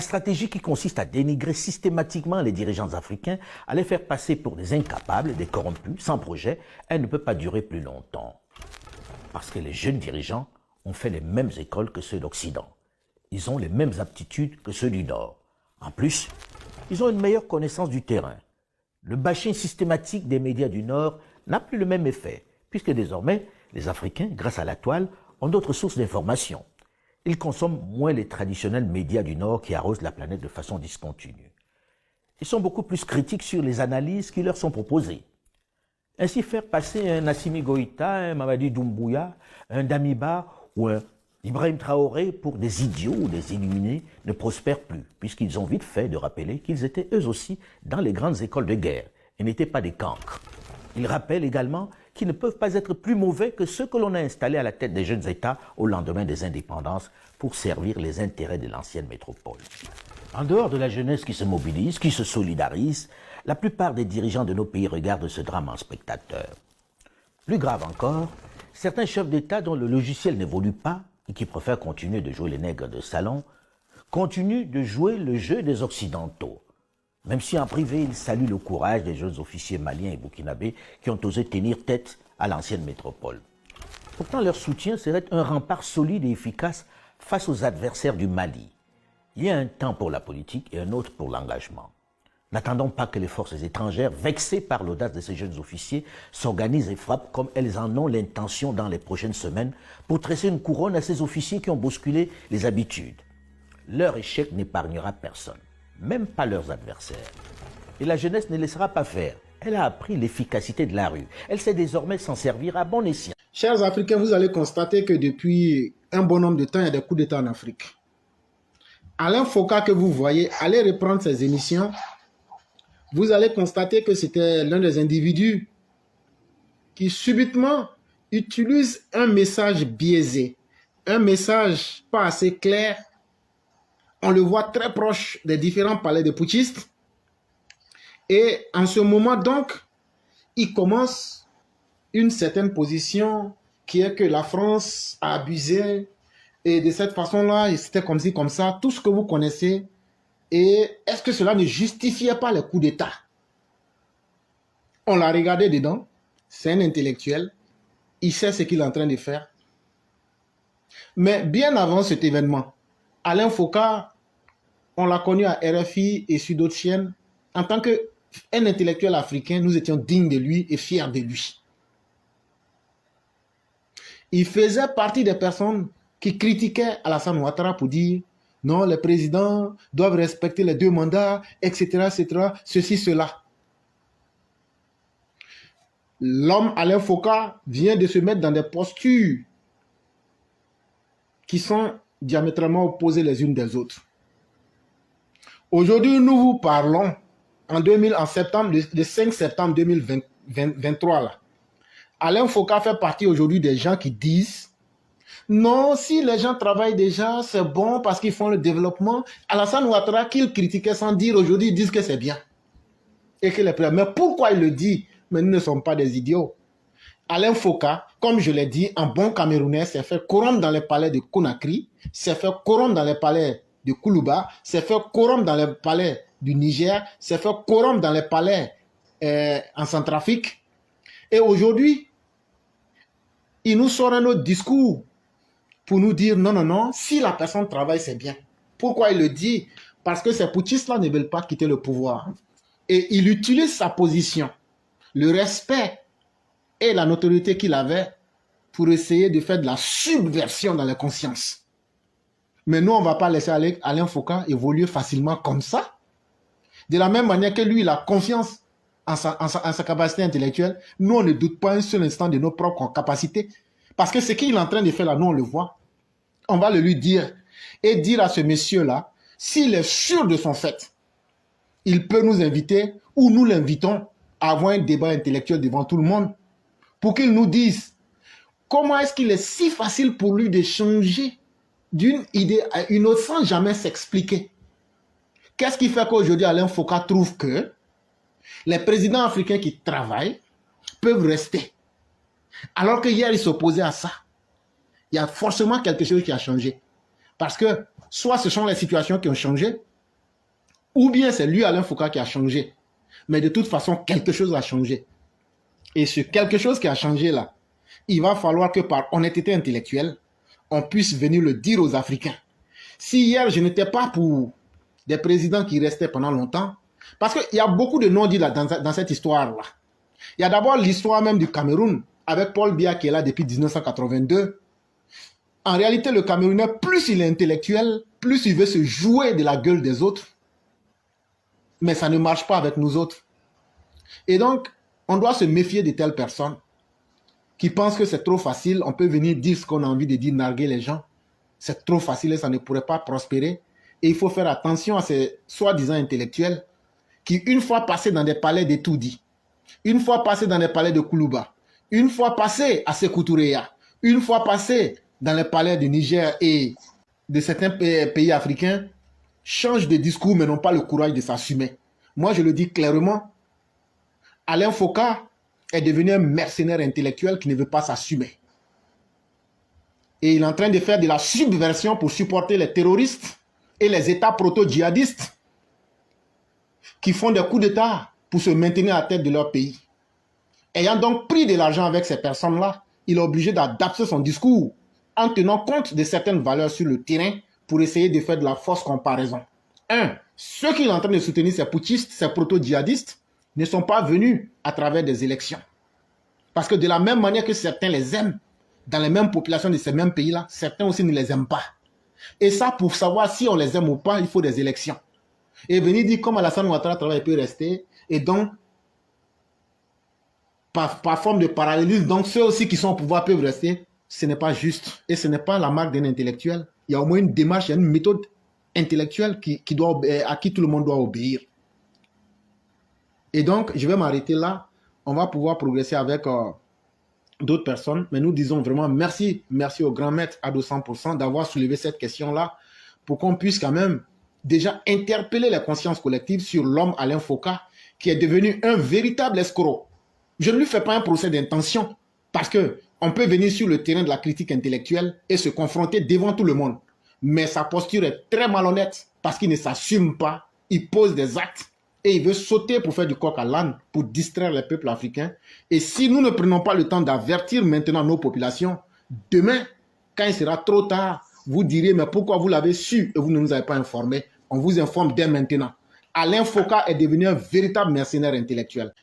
stratégie qui consiste à dénigrer systématiquement les dirigeants africains, à les faire passer pour des incapables, des corrompus, sans projet, elle ne peut pas durer plus longtemps. Parce que les jeunes dirigeants ont fait les mêmes écoles que ceux d'Occident. Ils ont les mêmes aptitudes que ceux du Nord. En plus, ils ont une meilleure connaissance du terrain. Le bashing systématique des médias du Nord n'a plus le même effet, puisque désormais, les Africains, grâce à la toile, ont d'autres sources d'information. Ils consomment moins les traditionnels médias du Nord qui arrosent la planète de façon discontinue. Ils sont beaucoup plus critiques sur les analyses qui leur sont proposées. Ainsi, faire passer un Assimi Goïta, un Mamadi Doumbouya, un Damiba ou un Ibrahim Traoré pour des idiots ou des illuminés ne prospère plus, puisqu'ils ont vite fait de rappeler qu'ils étaient eux aussi dans les grandes écoles de guerre et n'étaient pas des cancres. Ils rappellent également qu'ils ne peuvent pas être plus mauvais que ceux que l'on a installés à la tête des jeunes États au lendemain des indépendances pour servir les intérêts de l'ancienne métropole. En dehors de la jeunesse qui se mobilise, qui se solidarise, la plupart des dirigeants de nos pays regardent ce drame en spectateur. Plus grave encore, certains chefs d'État dont le logiciel n'évolue pas et qui préfèrent continuer de jouer les nègres de salon, continuent de jouer le jeu des Occidentaux. Même si en privé, ils saluent le courage des jeunes officiers maliens et burkinabés qui ont osé tenir tête à l'ancienne métropole. Pourtant, leur soutien serait un rempart solide et efficace face aux adversaires du Mali. Il y a un temps pour la politique et un autre pour l'engagement. N'attendons pas que les forces étrangères, vexées par l'audace de ces jeunes officiers, s'organisent et frappent comme elles en ont l'intention dans les prochaines semaines pour tresser une couronne à ces officiers qui ont bousculé les habitudes. Leur échec n'épargnera personne, même pas leurs adversaires. Et la jeunesse ne laissera pas faire. Elle a appris l'efficacité de la rue. Elle sait désormais s'en servir à bon escient. Chers Africains, vous allez constater que depuis un bon nombre de temps, il y a des coups d'État en Afrique. Alain Foka que vous voyez, allez reprendre ses émissions. Vous allez constater que c'était l'un des individus qui subitement utilise un message biaisé, un message pas assez clair. On le voit très proche des différents palais de putschistes. Et en ce moment donc, il commence une certaine position qui est que la France a abusé et de cette façon-là, c'était comme ci, comme ça, tout ce que vous connaissez. Et est-ce que cela ne justifiait pas les coups d'État? On l'a regardé dedans, c'est un intellectuel, il sait ce qu'il est en train de faire. Mais bien avant cet événement, Alain Foka, on l'a connu à RFI et sur d'autres chaînes, en tant qu'un intellectuel africain, nous étions dignes de lui et fiers de lui. Il faisait partie des personnes qui critiquaient Alassane Ouattara pour dire non, les présidents doivent respecter les 2 mandats, etc., etc., ceci, cela. L'homme Alain Foka vient de se mettre dans des postures qui sont diamétralement opposées les unes des autres. Aujourd'hui, nous vous parlons le 5 septembre 2023. Là. Alain Foka fait partie aujourd'hui des gens qui disent non, si les gens travaillent déjà, c'est bon parce qu'ils font le développement. Alassane Ouattara, qu'ils critiquaient sans dire, aujourd'hui, ils disent que c'est bien. Et que les... Mais pourquoi il le dit? Mais nous ne sommes pas des idiots. Alain Foka, comme je l'ai dit, en bon Camerounais, s'est fait corrompre dans les palais de Conakry, s'est fait corrompre dans les palais de Koulouba, s'est fait corrompre dans les palais du Niger, s'est fait corrompre dans les palais en Centrafrique. Et aujourd'hui, il nous sort un autre discours pour nous dire non, non, non, si la personne travaille, c'est bien. Pourquoi il le dit? Parce que ces putschistes-là ne veulent pas quitter le pouvoir. Et il utilise sa position, le respect et la notoriété qu'il avait pour essayer de faire de la subversion dans les consciences. Mais nous, on ne va pas laisser Alain Foka évoluer facilement comme ça. De la même manière que lui, il a confiance en sa capacité intellectuelle, nous, on ne doute pas un seul instant de nos propres capacités. Parce que ce qu'il est en train de faire là, nous, on le voit. On va le lui dire. Et dire à ce monsieur-là, s'il est sûr de son fait, il peut nous inviter, ou nous l'invitons, à avoir un débat intellectuel devant tout le monde, pour qu'il nous dise comment est-ce qu'il est si facile pour lui de changer d'une idée à une autre sans jamais s'expliquer. Qu'est-ce qui fait qu'aujourd'hui Alain Foka trouve que les présidents africains qui travaillent peuvent rester? Alors que hier, il s'opposait à ça. Il y a forcément quelque chose qui a changé. Parce que soit ce sont les situations qui ont changé, ou bien c'est lui, Alain Foka, qui a changé. Mais de toute façon, quelque chose a changé. Et ce quelque chose qui a changé là, il va falloir que par honnêteté intellectuelle, on puisse venir le dire aux Africains. Si hier, je n'étais pas pour des présidents qui restaient pendant longtemps, parce qu'il y a beaucoup de non-dits dans cette histoire-là. Il y a d'abord l'histoire même du Cameroun, avec Paul Biya qui est là depuis 1982. En réalité, le Camerounais, plus il est intellectuel, plus il veut se jouer de la gueule des autres. Mais ça ne marche pas avec nous autres. Et donc, on doit se méfier de telles personnes qui pensent que c'est trop facile. On peut venir dire ce qu'on a envie de dire, narguer les gens. C'est trop facile et ça ne pourrait pas prospérer. Et il faut faire attention à ces soi-disant intellectuels qui, une fois passés dans des palais de Toudi, une fois passés dans les palais de Koulouba, une fois passés à Sékou Touréa, une fois passés dans les palais du Niger et de certains pays africains, changent de discours mais n'ont pas le courage de s'assumer. Moi, je le dis clairement, Alain Foka est devenu un mercenaire intellectuel qui ne veut pas s'assumer. Et il est en train de faire de la subversion pour supporter les terroristes et les États proto-djihadistes qui font des coups d'État pour se maintenir à la tête de leur pays. Ayant donc pris de l'argent avec ces personnes-là, il est obligé d'adapter son discours en tenant compte de certaines valeurs sur le terrain pour essayer de faire de la fausse comparaison. Ceux qui sont en train de soutenir ces putschistes, ces proto-djihadistes, ne sont pas venus à travers des élections. Parce que de la même manière que certains les aiment, dans les mêmes populations de ces mêmes pays-là, certains aussi ne les aiment pas. Et ça, pour savoir si on les aime ou pas, il faut des élections. Et venir dire comme Alassane Ouattara travaille, il peut rester. Et donc, par forme de parallélisme, donc ceux aussi qui sont au pouvoir peuvent rester. Ce n'est pas juste. Et ce n'est pas la marque d'un intellectuel. Il y a au moins une démarche, il y a une méthode intellectuelle à qui tout le monde doit obéir. Et donc, je vais m'arrêter là. On va pouvoir progresser avec d'autres personnes. Mais nous disons vraiment merci au grand maître Ado 100% d'avoir soulevé cette question-là pour qu'on puisse quand même déjà interpeller la conscience collective sur l'homme Alain Foka qui est devenu un véritable escroc. Je ne lui fais pas un procès d'intention parce qu'on peut venir sur le terrain de la critique intellectuelle et se confronter devant tout le monde. Mais sa posture est très malhonnête parce qu'il ne s'assume pas, il pose des actes et il veut sauter pour faire du coq à l'âne, pour distraire les peuples africains. Et si nous ne prenons pas le temps d'avertir maintenant nos populations, demain, quand il sera trop tard, vous direz, mais pourquoi vous l'avez su et vous ne nous avez pas informé? On vous informe dès maintenant. Alain Foka est devenu un véritable mercenaire intellectuel.